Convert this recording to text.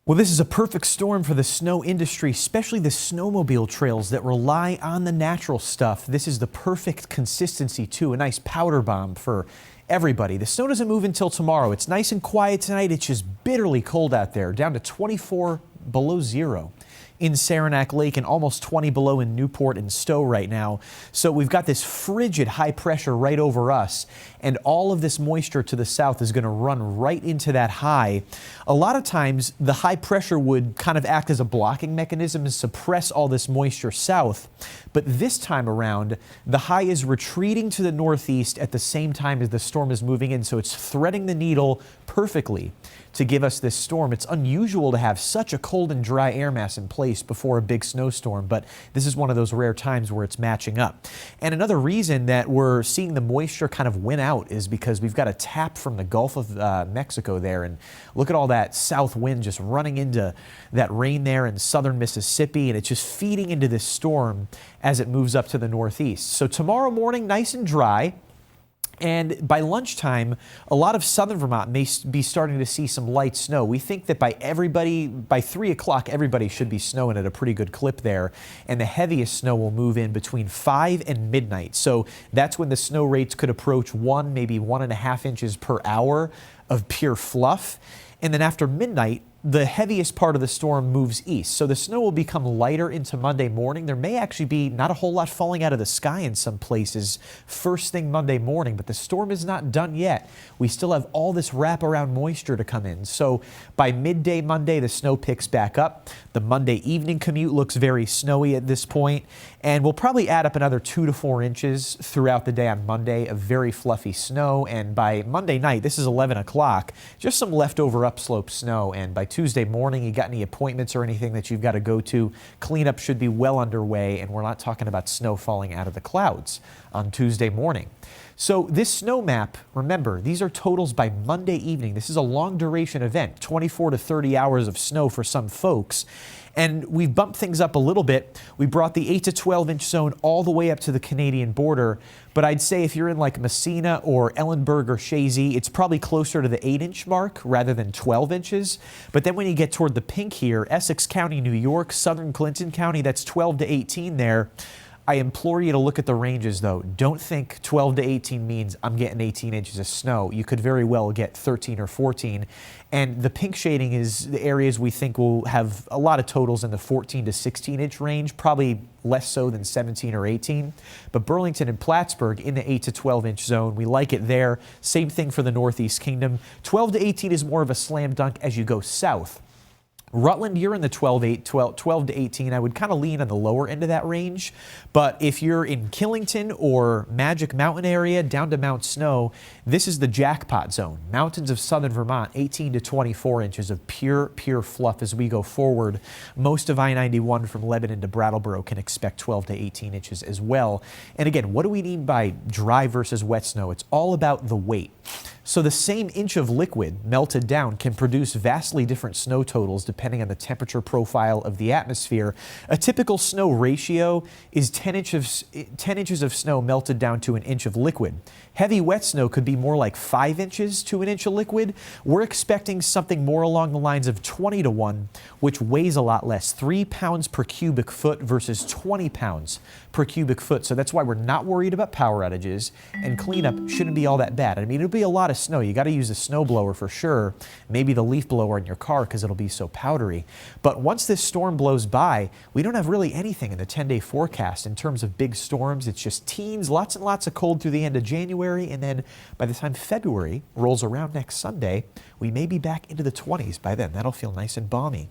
Well, this is a perfect storm for the snow industry, especially the snowmobile trails that rely on the natural stuff. This is the perfect consistency too, a nice powder bomb for everybody. The snow doesn't move until tomorrow. It's nice and quiet tonight. It's just bitterly cold out there, down to 24 below zero in Saranac Lake and almost 20 below in Newport and Stowe right now. So we've got this frigid high pressure right over us, and all of this moisture to the south is going to run right into that high. A lot of times the high pressure would kind of act as a blocking mechanism and suppress all this moisture south. But this time around, the high is retreating to the northeast at the same time as the storm is moving in, so it's threading the needle perfectly to give us this storm. It's unusual to have such a cold and dry air mass in place before a big snowstorm, but this is one of those rare times where it's matching up. And another reason that we're seeing the moisture kind of win out is because we've got a tap from the Gulf of Mexico there, and look at all that south wind just running into that rain there in southern Mississippi, and it's just feeding into this storm as it moves up to the northeast. So tomorrow morning, nice and dry. And by lunchtime, a lot of southern Vermont may be starting to see some light snow. We think that by 3 o'clock, everybody should be snowing at a pretty good clip there. And the heaviest snow will move in between 5 and midnight. So that's when the snow rates could approach 1, maybe 1.5 inches per hour of pure fluff. And then after midnight, the heaviest part of the storm moves east. So the snow will become lighter into Monday morning. There may actually be not a whole lot falling out of the sky in some places first thing Monday morning, but the storm is not done yet. We still have all this wraparound moisture to come in. So by midday Monday, the snow picks back up. The Monday evening commute looks very snowy at this point, and we'll probably add up another 2 to 4 inches throughout the day on Monday of very fluffy snow. And by Monday night, this is 11 o'clock, just some leftover upslope snow. And by Tuesday morning, you got any appointments or anything that you've got to go to, cleanup should be well underway, and we're not talking about snow falling out of the clouds on Tuesday morning. So this snow map, remember, these are totals by Monday evening. This is a long duration event, 24 to 30 hours of snow for some folks. And we've bumped things up a little bit. We brought the 8 to 12 inch zone all the way up to the Canadian border. But I'd say if you're in like Messina or Ellenburg or Chazy, it's probably closer to the 8 inch mark rather than 12 inches. But then when you get toward the pink here, Essex County, New York, southern Clinton County, that's 12 to 18 there. I implore you to look at the ranges though. Don't think 12 to 18 means I'm getting 18 inches of snow. You could very well get 13 or 14. And the pink shading is the areas we think will have a lot of totals in the 14 to 16 inch range, probably less so than 17 or 18. But Burlington and Plattsburgh in the 8 to 12 inch zone, we like it there. Same thing for the Northeast Kingdom. 12 to 18 is more of a slam dunk as you go south. Rutland, you're in the 12 to 18. I would kind of lean on the lower end of that range. But if you're in Killington or Magic Mountain area down to Mount Snow, this is the jackpot zone. Mountains of southern Vermont, 18 to 24 inches of pure fluff as we go forward. Most of I-91 from Lebanon to Brattleboro can expect 12 to 18 inches as well. And again, what do we mean by dry versus wet snow? It's all about the weight. So the same inch of liquid melted down can produce vastly different snow totals depending on the temperature profile of the atmosphere. A typical snow ratio is 10 inches of snow melted down to an inch of liquid. Heavy wet snow could be more like 5 inches to an inch of liquid. We're expecting something more along the lines of 20 to 1, which weighs a lot less, 3 pounds per cubic foot versus 20 pounds per cubic foot. So that's why we're not worried about power outages, and cleanup shouldn't be all that bad. I mean, it'll be a lot of snow. You got to use a snow blower for sure, maybe the leaf blower in your car because it'll be so powdery. But once this storm blows by, we don't have really anything in the 10-day forecast in terms of big storms. It's just teens, lots and lots of cold through the end of January, and then by the time February rolls around next Sunday, we may be back into the 20s by then. That'll feel nice and balmy.